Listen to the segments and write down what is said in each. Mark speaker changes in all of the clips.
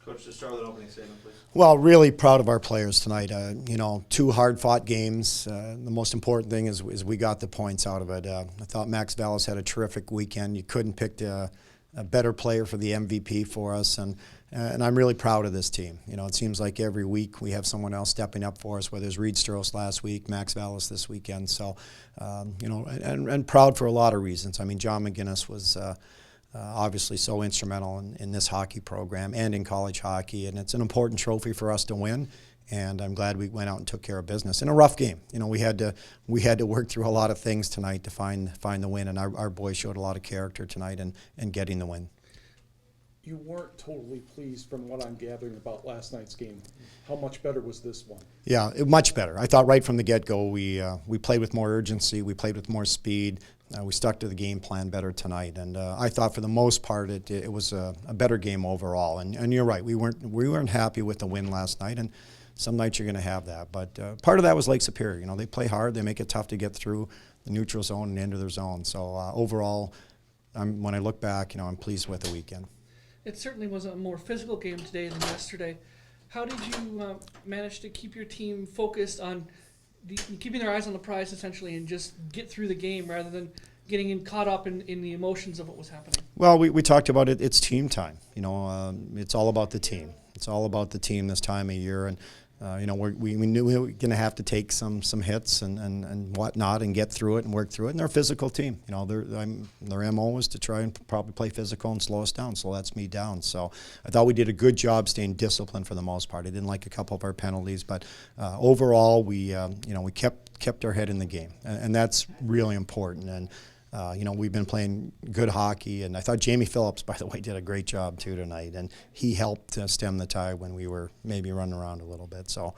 Speaker 1: Coach, just start with an opening statement, please.
Speaker 2: Well, really proud of our players tonight. Two hard-fought games. The most important thing is we got the points out of it. I thought Max Vallis had a terrific weekend. You couldn't pick a better player for the MVP for us, and I'm really proud of this team. It seems like every week we have someone else stepping up for us, whether it's Reed Stroos last week, Max Vallis this weekend. So, and proud for a lot of reasons. I mean, John McGinnis was obviously so instrumental in this hockey program and in college hockey, and it's an important trophy for us to win. And I'm glad we went out and took care of business in a rough game. We had to work through a lot of things tonight to find the win, and our boys showed a lot of character tonight in getting the win.
Speaker 3: You weren't totally pleased from what I'm gathering about last night's game. How much better was this one?
Speaker 2: Yeah, much better. I thought right from the get-go we played with more urgency, we played with more speed, we stuck to the game plan better tonight, and I thought for the most part it was a better game overall. And you're right, we weren't happy with the win last night, and some nights you're going to have that. But part of that was Lake Superior. They play hard, they make it tough to get through the neutral zone and into their zone. So overall, when I look back, I'm pleased with the weekend.
Speaker 4: It certainly was a more physical game today than yesterday. How did you manage to keep your team focused on keeping their eyes on the prize, essentially, and just get through the game rather than getting caught up in the emotions of what was happening? Well,
Speaker 2: we talked about it. It's team time. It's all about the team. It's all about the team this time of year. And we knew we were going to have to take some hits and whatnot and get through it and work through it. And they're a physical team. Their MO was to try and probably play physical and slow us down, slow that speed down. So I thought we did a good job staying disciplined for the most part. I didn't like a couple of our penalties, but overall we kept our head in the game, and that's really important. And we've been playing good hockey, and I thought Jamie Phillips, by the way, did a great job too tonight, and he helped stem the tide when we were maybe running around a little bit. So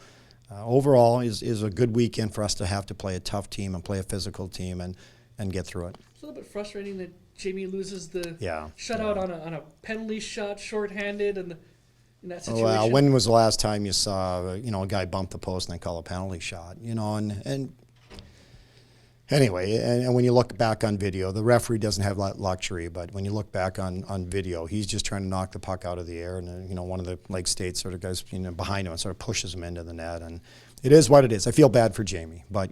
Speaker 2: overall is a good weekend for us to have to play a tough team and play a physical team and get through it.
Speaker 4: It's a little bit frustrating that Jamie loses the shutout on a penalty shot, shorthanded, and in that situation.
Speaker 2: Well, when was the last time you saw a guy bump the post and then call a penalty shot? Anyway, and when you look back on video, the referee doesn't have that luxury, but when you look back on video, he's just trying to knock the puck out of the air, and one of the Lake State sort of guys behind him and sort of pushes him into the net, and it is what it is. I feel bad for Jamie, but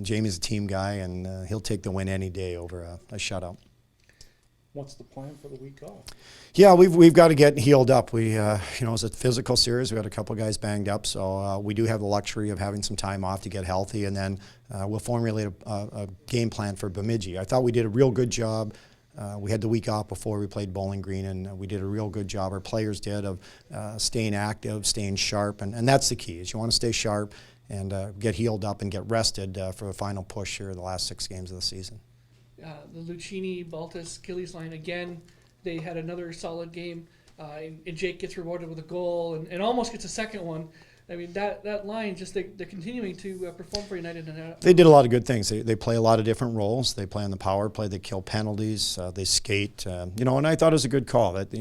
Speaker 2: Jamie's a team guy, and he'll take the win any day over a shutout.
Speaker 3: What's the plan for the week off?
Speaker 2: Yeah, we've got to get healed up. It's a physical series. We got a couple of guys banged up, so we do have the luxury of having some time off to get healthy, and then we'll formulate a game plan for Bemidji. I thought we did a real good job. We had the week off before we played Bowling Green, and we did a real good job. Our players did of staying active, staying sharp, and that's the key. Is you want to stay sharp and get healed up and get rested for the final push here the last 6 games of the season.
Speaker 4: The Lucchini, Baltus, Gillies line, again, they had another solid game, and Jake gets rewarded with a goal and almost gets a second one. I mean, that line, just they're continuing to perform for United. And
Speaker 2: they did a lot of good things. They play a lot of different roles. They play on the power play. They kill penalties. They skate. And I thought it was a good call that,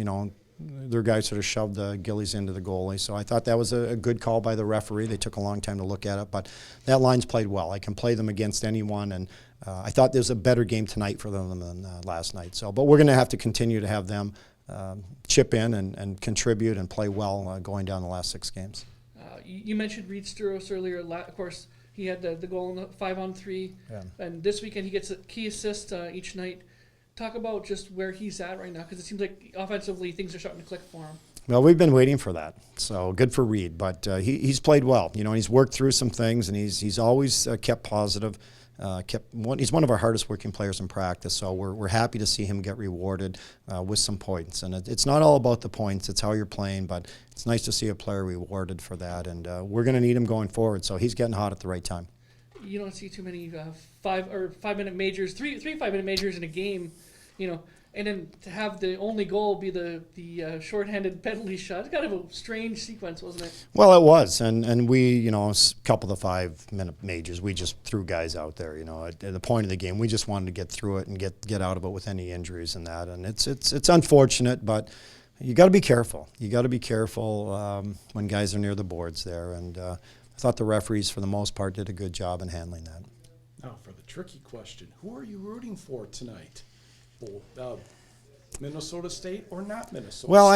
Speaker 2: their guy sort of shoved the Gillies into the goalie. So I thought that was a good call by the referee. They took a long time to look at it, but that line's played well. I can play them against anyone, and I thought there was a better game tonight for them than last night. So, but we're going to have to continue to have them chip in and contribute and play well going down the last 6 games.
Speaker 4: You mentioned Reed Stroos earlier. Of course, he had the goal in the 5-on-3, and this weekend he gets a key assist each night. Talk about just where he's at right now, because it seems like offensively things are starting to click for him.
Speaker 2: Well, we've been waiting for that, so good for Reed. But he's played well. He's worked through some things, and he's always kept positive. He's one of our hardest working players in practice, so we're happy to see him get rewarded with some points. And it's not all about the points; it's how you're playing. But it's nice to see a player rewarded for that, and we're going to need him going forward. So he's getting hot at the right time.
Speaker 4: You don't see too many 5-minute majors, three 5-minute majors in a game, and then to have the only goal be the shorthanded penalty shot. It's kind of a strange sequence, wasn't it?
Speaker 2: Well, it was, and we, a couple of the 5-minute majors, we just threw guys out there. At the point of the game, we just wanted to get through it and get out of it with any injuries and that. And it's unfortunate, but you got to be careful. You got to be careful when guys are near the boards there. And I thought the referees, for the most part, did a good job in handling that.
Speaker 3: Now, for the tricky question, who are you rooting for tonight? Minnesota State or not Minnesota State?
Speaker 2: Well,